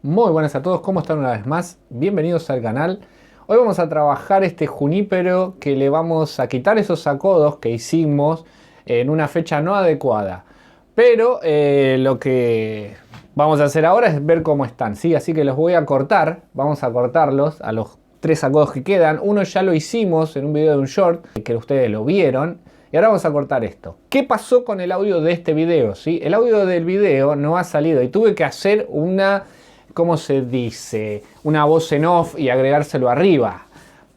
Muy buenas a todos, ¿cómo están una vez más? Bienvenidos al canal. Hoy vamos a trabajar este junípero que le vamos a quitar esos sacodos que hicimos en una fecha no adecuada. Pero lo que vamos a hacer ahora es ver cómo están, ¿sí? Así que los voy a cortar, vamos a cortarlos a los tres sacodos que quedan. Uno ya lo hicimos en un video de un short, que ustedes lo vieron. Y ahora vamos a cortar esto. ¿Qué pasó con el audio de este video? ¿Sí? El audio del video no ha salido y tuve que hacer una, ¿cómo se dice? Una voz en off y agregárselo arriba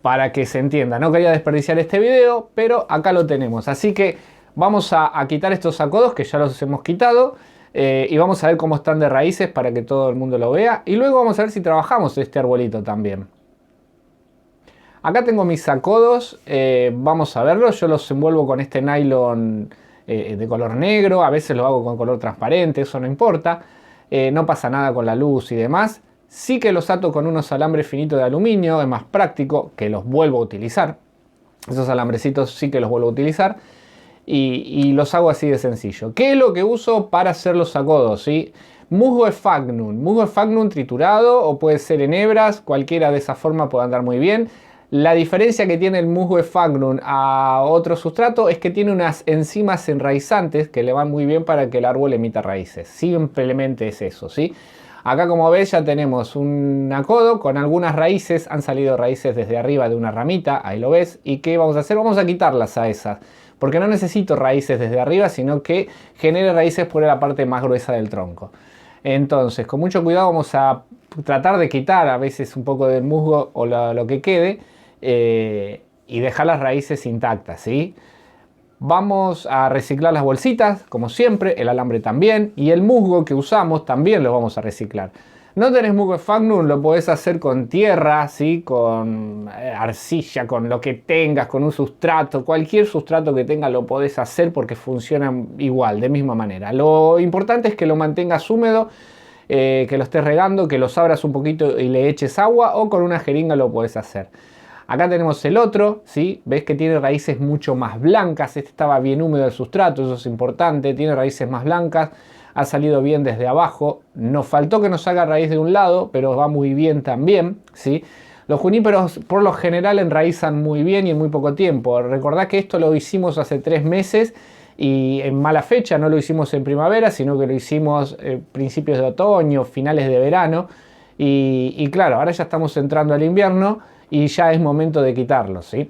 para que se entienda. No quería desperdiciar este video, pero acá lo tenemos. Así que vamos a quitar estos sacodos que ya los hemos quitado. Y vamos a ver cómo están de raíces para que todo el mundo lo vea. Y luego vamos a ver si trabajamos este arbolito también. Acá tengo mis sacodos, vamos a verlos. Yo los envuelvo con este nylon de color negro, a veces lo hago con color transparente, eso no importa. No pasa nada con la luz y demás. Sí que los ato con unos alambres finitos de aluminio, es más práctico, que los vuelvo a utilizar. Esos alambrecitos sí que los vuelvo a utilizar. Y los hago así de sencillo. ¿Qué es lo que uso para hacer los sacodos? ¿Sí? Musgo sphagnum triturado, o puede ser en hebras, cualquiera de esa forma puede andar muy bien. La diferencia que tiene el musgo sphagnum a otro sustrato es que tiene unas enzimas enraizantes que le van muy bien para que el árbol emita raíces. Simplemente es eso, ¿sí? Acá, como ves, ya tenemos un acodo con algunas raíces. Han salido raíces desde arriba de una ramita, ahí lo ves. ¿Y qué vamos a hacer? Vamos a quitarlas a esas, porque no necesito raíces desde arriba, sino que genere raíces por la parte más gruesa del tronco. Entonces, con mucho cuidado vamos a tratar de quitar a veces un poco del musgo o lo que quede, y dejar las raíces intactas, ¿sí? Vamos a reciclar las bolsitas, como siempre, el alambre también, y el musgo que usamos también lo vamos a reciclar. No tenés musgo sphagnum, lo podés hacer con tierra, ¿sí? Con arcilla, con lo que tengas, con un sustrato, cualquier sustrato que tengas lo podés hacer porque funciona igual, de misma manera. Lo importante es que lo mantengas húmedo, que lo estés regando, que los abras un poquito y le eches agua, o con una jeringa lo podés hacer. Acá tenemos el otro, ¿sí? Ves que tiene raíces mucho más blancas. Este estaba bien húmedo el sustrato, eso es importante. Tiene raíces más blancas, ha salido bien desde abajo. Nos faltó que nos haga raíz de un lado, pero va muy bien también, ¿sí? Los juníperos por lo general enraizan muy bien y en muy poco tiempo. Recordad que esto lo hicimos hace 3 meses y en mala fecha. No lo hicimos en primavera, sino que lo hicimos principios de otoño, finales de verano. Y claro, ahora ya estamos entrando al invierno y ya es momento de quitarlos, ¿sí?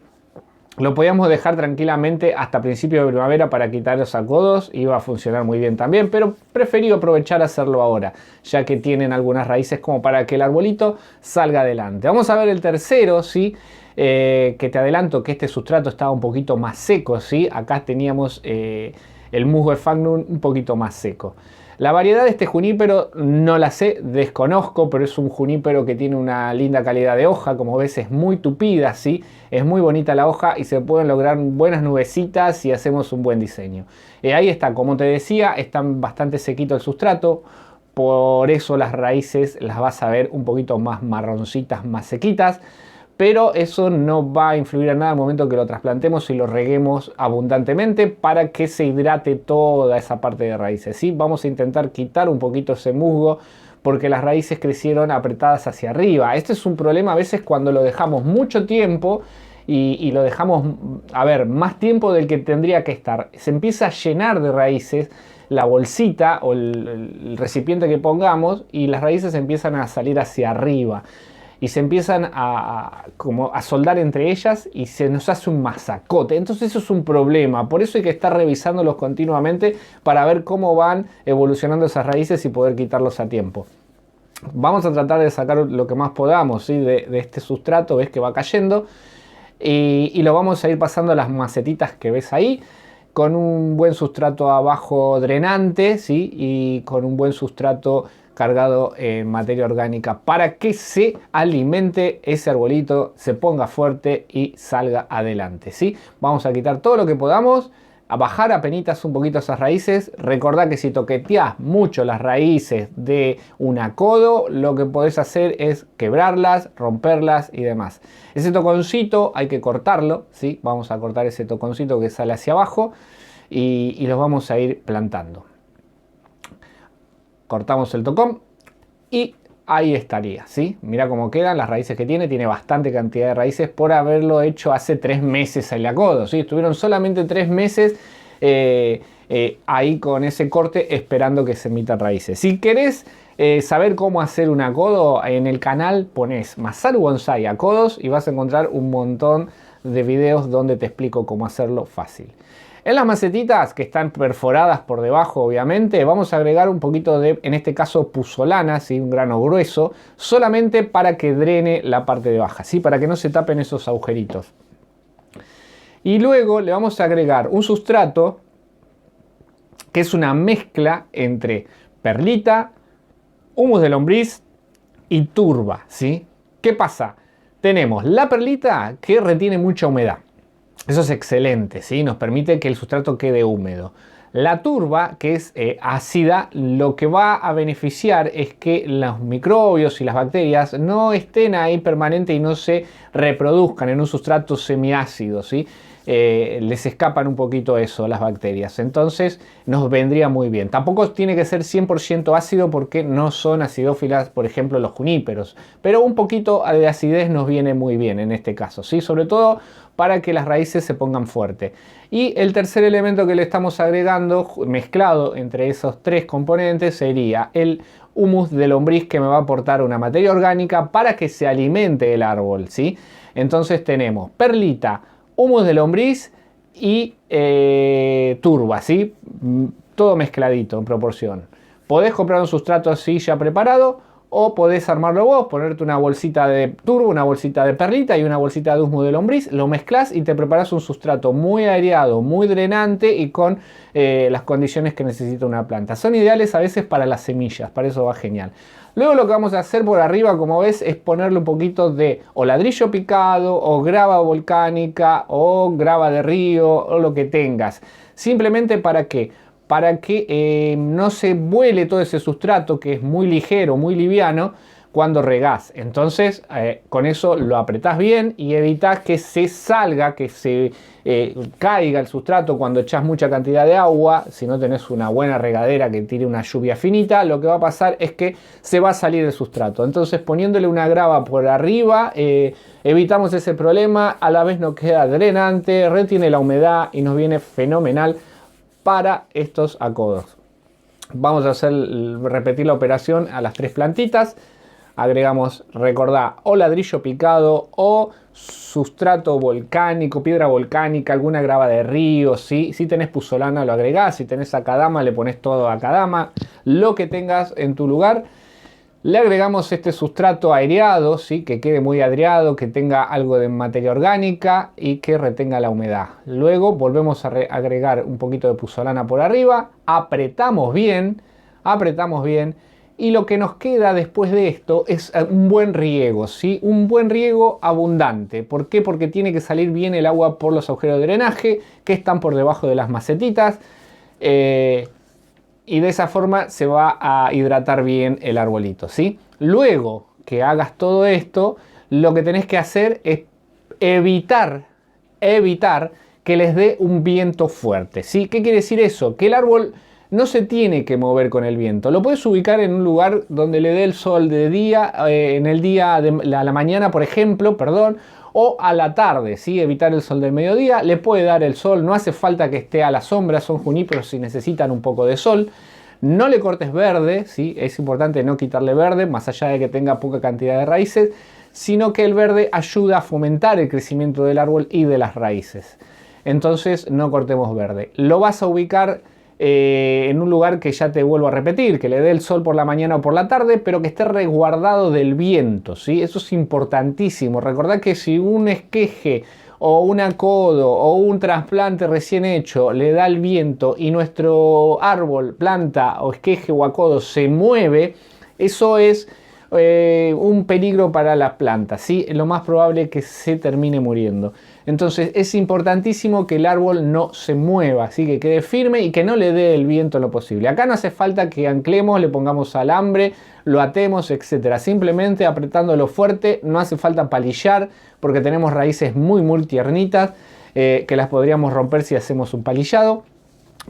Lo podíamos dejar tranquilamente hasta principio de primavera para quitar los sacodos, iba a funcionar muy bien también, pero preferí aprovechar a hacerlo ahora, ya que tienen algunas raíces como para que el arbolito salga adelante. Vamos a ver el tercero, ¿sí? Que te adelanto que este sustrato estaba un poquito más seco, ¿sí? Acá teníamos el musgo sphagnum un poquito más seco. La variedad de este junípero no la sé, desconozco, pero es un junípero que tiene una linda calidad de hoja. Como ves, es muy tupida, ¿sí? Es muy bonita la hoja y se pueden lograr buenas nubecitas si hacemos un buen diseño. Ahí está, como te decía, está bastante sequito el sustrato, por eso las raíces las vas a ver un poquito más marroncitas, más sequitas. Pero eso no va a influir en nada al momento que lo trasplantemos y lo reguemos abundantemente para que se hidrate toda esa parte de raíces, ¿sí? Vamos a intentar quitar un poquito ese musgo porque las raíces crecieron apretadas hacia arriba. Este es un problema a veces cuando lo dejamos mucho tiempo y lo dejamos, a ver, más tiempo del que tendría que estar. Se empieza a llenar de raíces la bolsita o el recipiente que pongamos y las raíces empiezan a salir hacia arriba. Y se empiezan como a soldar entre ellas y se nos hace un masacote. Entonces eso es un problema. Por eso hay que estar revisándolos continuamente para ver cómo van evolucionando esas raíces y poder quitarlos a tiempo. Vamos a tratar de sacar lo que más podamos, ¿sí? de este sustrato. Ves que va cayendo. Y lo vamos a ir pasando a las macetitas que ves ahí, con un buen sustrato abajo drenante, ¿sí? Y con un buen sustrato cargado en materia orgánica para que se alimente ese arbolito, se ponga fuerte y salga adelante, ¿sí? Vamos a quitar todo lo que podamos, a bajar apenitas un poquito esas raíces. Recordá que si toqueteás mucho las raíces de un acodo, lo que podés hacer es quebrarlas, romperlas y demás. Ese toconcito hay que cortarlo, ¿sí? Vamos a cortar ese toconcito que sale hacia abajo y los vamos a ir plantando. Cortamos el tocón y ahí estaría, ¿sí? Mira cómo quedan las raíces que tiene bastante cantidad de raíces por haberlo hecho hace 3 meses el acodo, ¿sí? Estuvieron solamente 3 meses ahí con ese corte esperando que se emitan raíces. Si querés saber cómo hacer un acodo, en el canal pones Masaru Bonsai acodos y vas a encontrar un montón de videos donde te explico cómo hacerlo fácil. En las macetitas que están perforadas por debajo, obviamente, vamos a agregar un poquito de, en este caso, puzzolana, ¿sí? Un grano grueso, solamente para que drene la parte de baja, ¿sí? Para que no se tapen esos agujeritos. Y luego le vamos a agregar un sustrato que es una mezcla entre perlita, humus de lombriz y turba, ¿sí? ¿Qué pasa? Tenemos la perlita que retiene mucha humedad. Eso es excelente, ¿sí? Nos permite que el sustrato quede húmedo. La turba, que es ácida, lo que va a beneficiar es que los microbios y las bacterias no estén ahí permanente y no se reproduzcan en un sustrato semiácido, ¿sí? Les escapan un poquito eso, las bacterias. Entonces nos vendría muy bien. Tampoco tiene que ser 100% ácido porque no son acidófilas, por ejemplo, los juníperos. Pero un poquito de acidez nos viene muy bien en este caso, ¿sí? Sobre todo para que las raíces se pongan fuertes. Y el tercer elemento que le estamos agregando, mezclado entre esos 3 componentes, sería el humus de lombriz, que me va a aportar una materia orgánica para que se alimente el árbol, ¿sí? Entonces tenemos perlita, humus de lombriz y turba, ¿sí? Todo mezcladito en proporción. Podés comprar un sustrato así ya preparado o podés armarlo vos, ponerte una bolsita de turbo, una bolsita de perlita y una bolsita de humus de lombriz, lo mezclas y te preparas un sustrato muy aireado, muy drenante y con las condiciones que necesita una planta. Son ideales a veces para las semillas, para eso va genial. Luego lo que vamos a hacer por arriba, como ves, es ponerle un poquito de o ladrillo picado o grava volcánica o grava de río o lo que tengas. Simplemente para que no se vuele todo ese sustrato que es muy ligero, muy liviano cuando regás. Entonces con eso lo apretás bien y evitás que se salga, que se caiga el sustrato cuando echás mucha cantidad de agua. Si no tenés una buena regadera que tire una lluvia finita, lo que va a pasar es que se va a salir el sustrato. Entonces poniéndole una grava por arriba evitamos ese problema, a la vez no queda drenante, retiene la humedad y nos viene fenomenal para estos acodos. Vamos a repetir la operación a las 3 plantitas. Agregamos, recordá, o ladrillo picado o sustrato volcánico, piedra volcánica, alguna grava de río, ¿sí? Si tenés puzzolana lo agregás, si tenés akadama le pones todo akadama, lo que tengas en tu lugar. Le agregamos este sustrato aireado, ¿sí? Que quede muy aireado, que tenga algo de materia orgánica y que retenga la humedad. Luego volvemos a agregar un poquito de puzzolana por arriba, apretamos bien y lo que nos queda después de esto es un buen riego, ¿sí? Un buen riego abundante. ¿Por qué? Porque tiene que salir bien el agua por los agujeros de drenaje que están por debajo de las macetitas. Y de esa forma se va a hidratar bien el arbolito, ¿sí? Luego que hagas todo esto, lo que tenés que hacer es evitar que les dé un viento fuerte, ¿sí? ¿Qué quiere decir eso? Que el árbol no se tiene que mover con el viento. Lo puedes ubicar en un lugar donde le dé el sol de día, en el día de la mañana, por ejemplo, o a la tarde, ¿sí? Evitar el sol del mediodía. Le puede dar el sol, no hace falta que esté a la sombra, son juníperos si necesitan un poco de sol. No le cortes verde, ¿sí? Es importante no quitarle verde, más allá de que tenga poca cantidad de raíces, sino que el verde ayuda a fomentar el crecimiento del árbol y de las raíces. Entonces no cortemos verde. Lo vas a ubicar en un lugar que ya te vuelvo a repetir, que le dé el sol por la mañana o por la tarde, pero que esté resguardado del viento, ¿sí? Eso es importantísimo. Recordad que si un esqueje o un acodo o un trasplante recién hecho le da el viento y nuestro árbol, planta o esqueje o acodo se mueve, eso es un peligro para las plantas, ¿sí? Lo más probable es que se termine muriendo. Entonces es importantísimo que el árbol no se mueva, así que quede firme y que no le dé el viento lo posible. Acá no hace falta que anclemos, le pongamos alambre, lo atemos, etcétera. Simplemente apretándolo fuerte, no hace falta palillar porque tenemos raíces muy tiernitas que las podríamos romper si hacemos un palillado.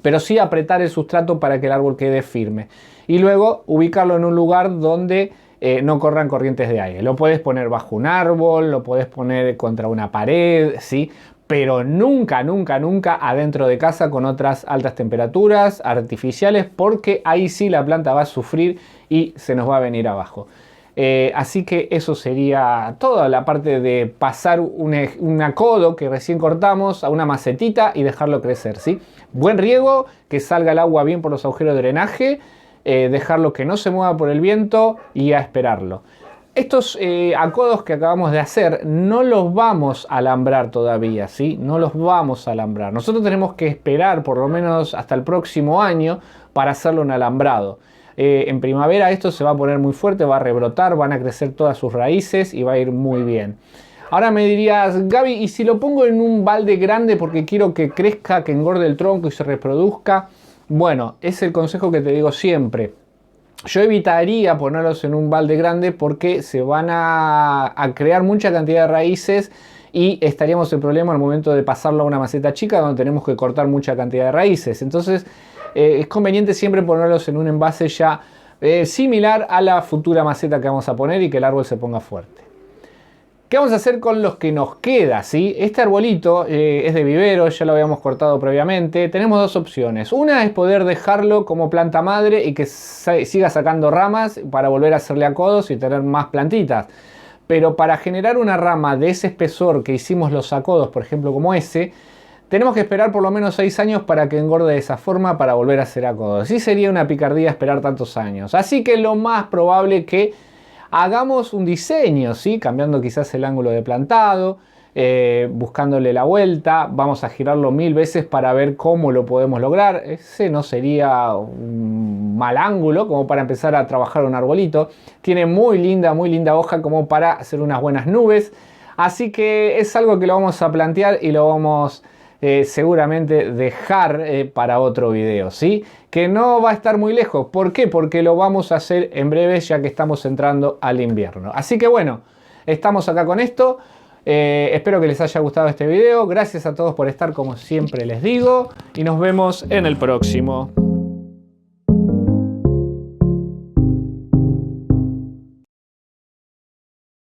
Pero sí apretar el sustrato para que el árbol quede firme. Y luego ubicarlo en un lugar donde no corran corrientes de aire. Lo puedes poner bajo un árbol, lo puedes poner contra una pared, ¿sí? Pero nunca, nunca, nunca adentro de casa con otras altas temperaturas artificiales, porque ahí sí la planta va a sufrir y se nos va a venir abajo. Así que eso sería toda la parte de pasar un acodo que recién cortamos a una macetita y dejarlo crecer, ¿sí? Buen riego, que salga el agua bien por los agujeros de drenaje, dejarlo que no se mueva por el viento y a esperarlo. Estos acodos que acabamos de hacer no los vamos a alambrar todavía, ¿sí? No los vamos a alambrar. Nosotros tenemos que esperar por lo menos hasta el próximo año para hacerlo un alambrado. En primavera esto se va a poner muy fuerte, va a rebrotar, van a crecer todas sus raíces y va a ir muy bien. Ahora me dirías, Gaby, ¿y si lo pongo en un balde grande porque quiero que crezca, que engorde el tronco y se reproduzca? Bueno, es el consejo que te digo siempre. Yo evitaría ponerlos en un balde grande porque se van a crear mucha cantidad de raíces y estaríamos en problema al momento de pasarlo a una maceta chica donde tenemos que cortar mucha cantidad de raíces. Entonces es conveniente siempre ponerlos en un envase ya similar a la futura maceta que vamos a poner y que el árbol se ponga fuerte. ¿Qué vamos a hacer con los que nos queda? ¿Sí? Este arbolito es de vivero, ya lo habíamos cortado previamente. Tenemos dos opciones. Una es poder dejarlo como planta madre y que siga sacando ramas para volver a hacerle acodos y tener más plantitas. Pero para generar una rama de ese espesor que hicimos los acodos, por ejemplo como ese, tenemos que esperar por lo menos 6 años para que engorde de esa forma para volver a hacer acodos. Sí sería una picardía esperar tantos años. Así que lo más probable que hagamos un diseño, ¿sí? Cambiando quizás el ángulo de plantado, buscándole la vuelta. Vamos a girarlo 1000 veces para ver cómo lo podemos lograr. Ese no sería un mal ángulo como para empezar a trabajar un arbolito. Tiene muy linda hoja como para hacer unas buenas nubes. Así que es algo que lo vamos a plantear y lo vamos seguramente dejar para otro video, ¿sí? Que no va a estar muy lejos. ¿Por qué? Porque lo vamos a hacer en breve ya que estamos entrando al invierno. Así que bueno, estamos acá con esto. Espero que les haya gustado este video. Gracias a todos por estar como siempre les digo y nos vemos en el próximo.